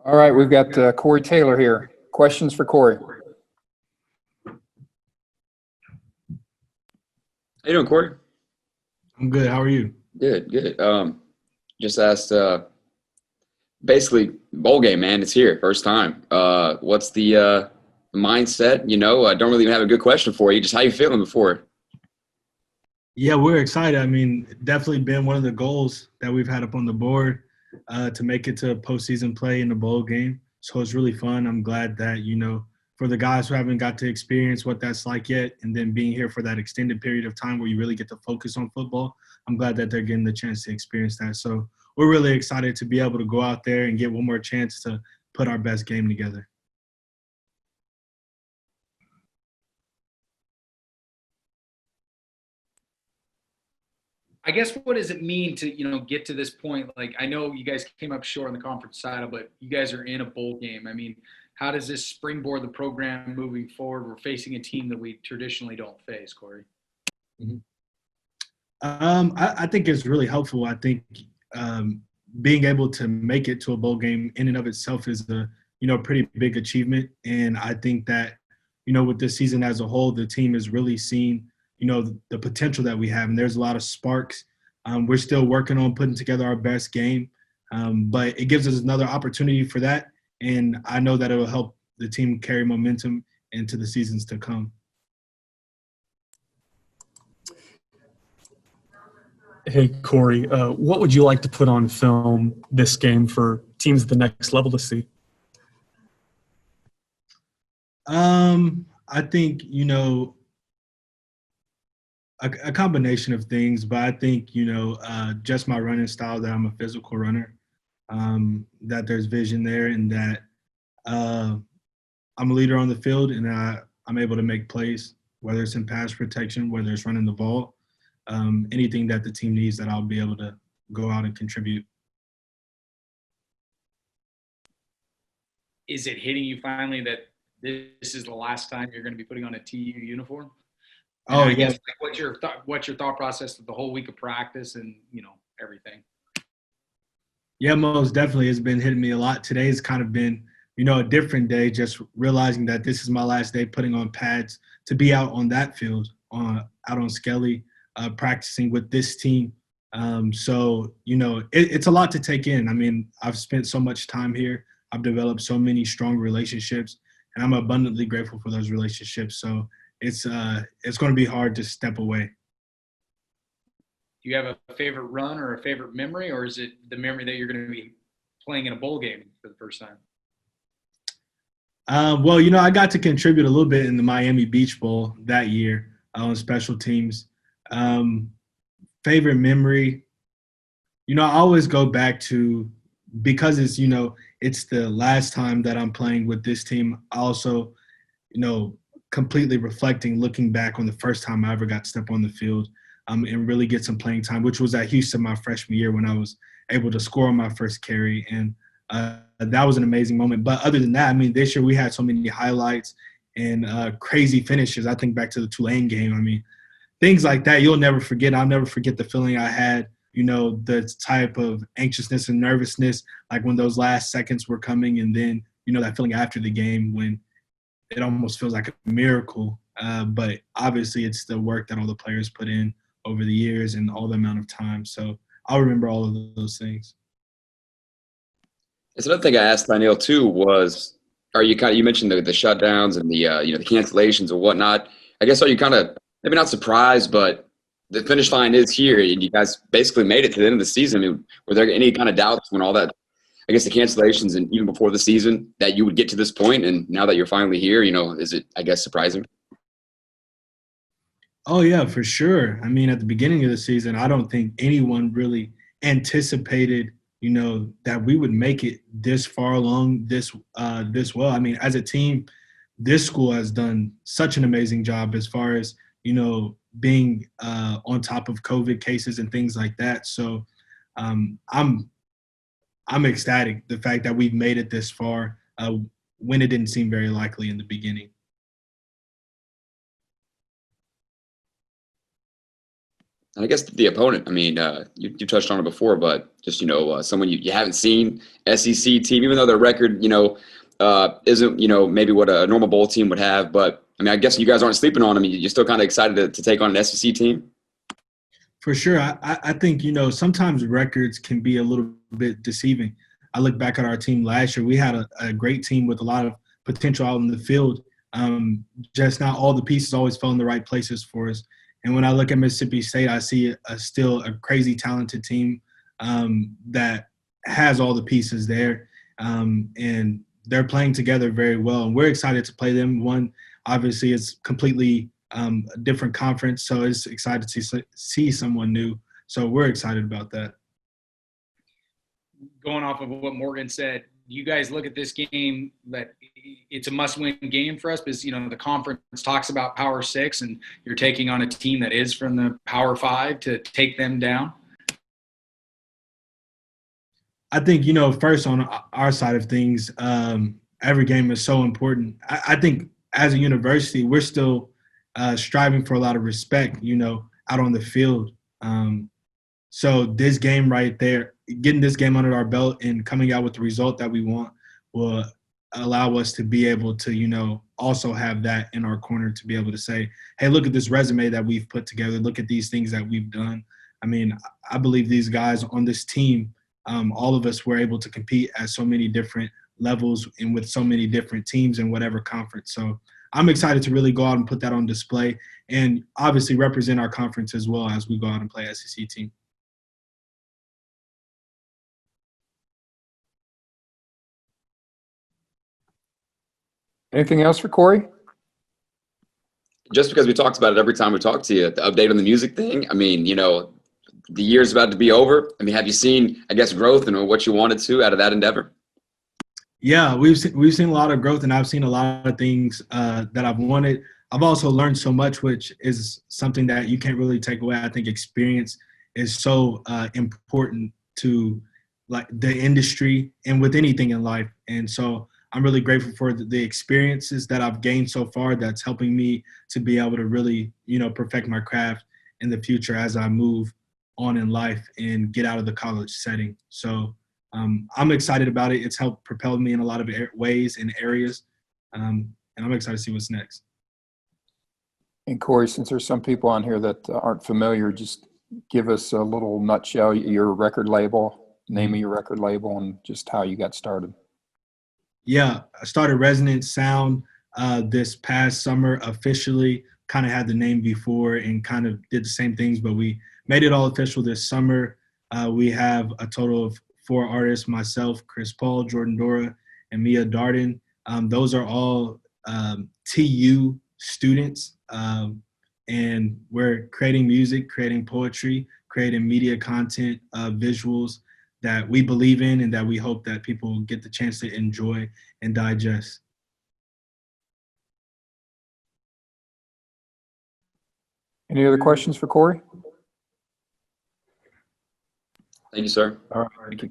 All right, we've got Corey Taylor here. Questions for Corey? How you doing, Corey? I'm good. How are you? Good, good. Just asked, basically, bowl game, man. It's here, first time. What's the mindset? I don't really even have a good question for you. Just how you feeling before? Yeah, we're excited. I mean, definitely been one of the goals that we've had up on the board to make it to postseason play in the bowl game. So it's really fun. I'm glad that, for the guys who haven't got to experience what that's like yet, and then being here for that extended period of time where you really get to focus on football, I'm glad that they're getting the chance to experience that. So we're really excited to be able to go out there and get one more chance to put our best game together. I guess what does it mean to, get to this point? Like, I know you guys came up short on the conference title, but you guys are in a bowl game. I mean, how does this springboard the program moving forward? We're facing a team that we traditionally don't face, Corey. I think it's really helpful. I think being able to make it to a bowl game in and of itself is a pretty big achievement. And I think that with this season as a whole, the team has really seen the potential that we have, and there's a lot of sparks. We're still working on putting together our best game, but it gives us another opportunity for that. And I know that it will help the team carry momentum into the seasons to come. Hey, Corey, what would you like to put on film this game for teams at the next level to see? I think, a combination of things, but I think, just my running style, that I'm a physical runner, that there's vision there, and that I'm a leader on the field, and I'm able to make plays, whether it's in pass protection, whether it's running the ball. Anything that the team needs, that I'll be able to go out and contribute. Is it hitting you finally that this is the last time you're going to be putting on a TU uniform? And Oh, I yeah. guess, like, what's your thought process of the whole week of practice and, everything? Yeah, most definitely. It's been hitting me a lot. Today's kind of been, a different day, just realizing that this is my last day putting on pads to be out on that field, out on Skelly, practicing with this team. So, it's a lot to take in. I mean, I've spent so much time here. I've developed so many strong relationships, and I'm abundantly grateful for those relationships. So it's going to be hard to step away. Do you have a favorite run or a favorite memory, or is it the memory that you're going to be playing in a bowl game for the first time? Well, I got to contribute a little bit in the Miami Beach Bowl that year on special teams. Favorite memory, I always go back to, because it's, it's the last time that I'm playing with this team. I also, completely reflecting, looking back on the first time I ever got to step on the field and really get some playing time, which was at Houston my freshman year when I was able to score on my first carry. And that was an amazing moment. But other than that, I mean, this year we had so many highlights and crazy finishes. I think back to the Tulane game. I mean, things like that you'll never forget. I'll never forget the feeling I had, the type of anxiousness and nervousness, like when those last seconds were coming, and then, that feeling after the game when it almost feels like a miracle. But obviously it's the work that all the players put in over the years and all the amount of time. So I'll remember all of those things. It's another thing I asked Danielle too was, you mentioned the shutdowns and the the cancellations and whatnot. I guess, are you kind of maybe not surprised, but the finish line is here and you guys basically made it to the end of the season. I mean, were there any kind of doubts when all that, I guess, the cancellations and even before the season, that you would get to this point, and now that you're finally here, is it, I guess, surprising? Oh, yeah, for sure. I mean, at the beginning of the season, I don't think anyone really anticipated, that we would make it this far along this well. I mean, as a team, this school has done such an amazing job as far as, being on top of COVID cases and things like that. So I'm ecstatic, the fact that we've made it this far when it didn't seem very likely in the beginning. And I guess the opponent, I mean, you touched on it before, but just, someone you haven't seen, SEC team, even though their record, isn't, maybe what a normal bowl team would have. But, I mean, I guess you guys aren't sleeping on them. You're still kind of excited to take on an SEC team? For sure. I think, sometimes records can be a little bit deceiving. I look back at our team last year. We had a great team with a lot of potential out in the field. Just not all the pieces always fell in the right places for us. And when I look at Mississippi State, I see still a crazy talented team that has all the pieces there. And they're playing together very well. And we're excited to play them. One, obviously, it's completely a different conference, so it's excited to see someone new. So we're excited about that. Going off of what Morgan said, you guys look at this game that it's a must-win game for us because, the conference talks about Power 6 and you're taking on a team that is from the Power 5 to take them down? I think, first on our side of things, every game is so important. I think as a university, we're still striving for a lot of respect, out on the field. So this game right there, getting this game under our belt and coming out with the result that we want will allow us to be able to, also have that in our corner to be able to say, hey, look at this resume that we've put together. Look at these things that we've done. I mean, I believe these guys on this team, all of us were able to compete at so many different levels and with so many different teams in whatever conference. So I'm excited to really go out and put that on display and obviously represent our conference as well as we go out and play SEC team. Anything else for Corey? Just because we talked about it every time we talk to you, the update on the music thing, I mean, the year's about to be over. I mean, have you seen, I guess, growth and what you wanted to out of that endeavor? Yeah, we've seen a lot of growth, and I've seen a lot of things that I've wanted. I've also learned so much, which is something that you can't really take away. I think experience is so important to like the industry and with anything in life. And so I'm really grateful for the experiences that I've gained so far. That's helping me to be able to really, perfect my craft in the future as I move on in life and get out of the college setting. So I'm excited about it. It's helped propel me in a lot of ways and areas. And I'm excited to see what's next. And Corey, since there's some people on here that aren't familiar, just give us a little nutshell, your record label, name of your record label, and just how you got started. Yeah, I started Resonant Sound this past summer officially. Kind of had the name before and kind of did the same things, but we made it all official this summer. We have a total of 4 artists, myself, Chris Paul, Jordan Dora, and Mia Darden. Those are all TU students, and we're creating music, creating poetry, creating media content, visuals that we believe in and that we hope that people get the chance to enjoy and digest. Any other questions for Corey? Thank you, sir. All right. Thank you.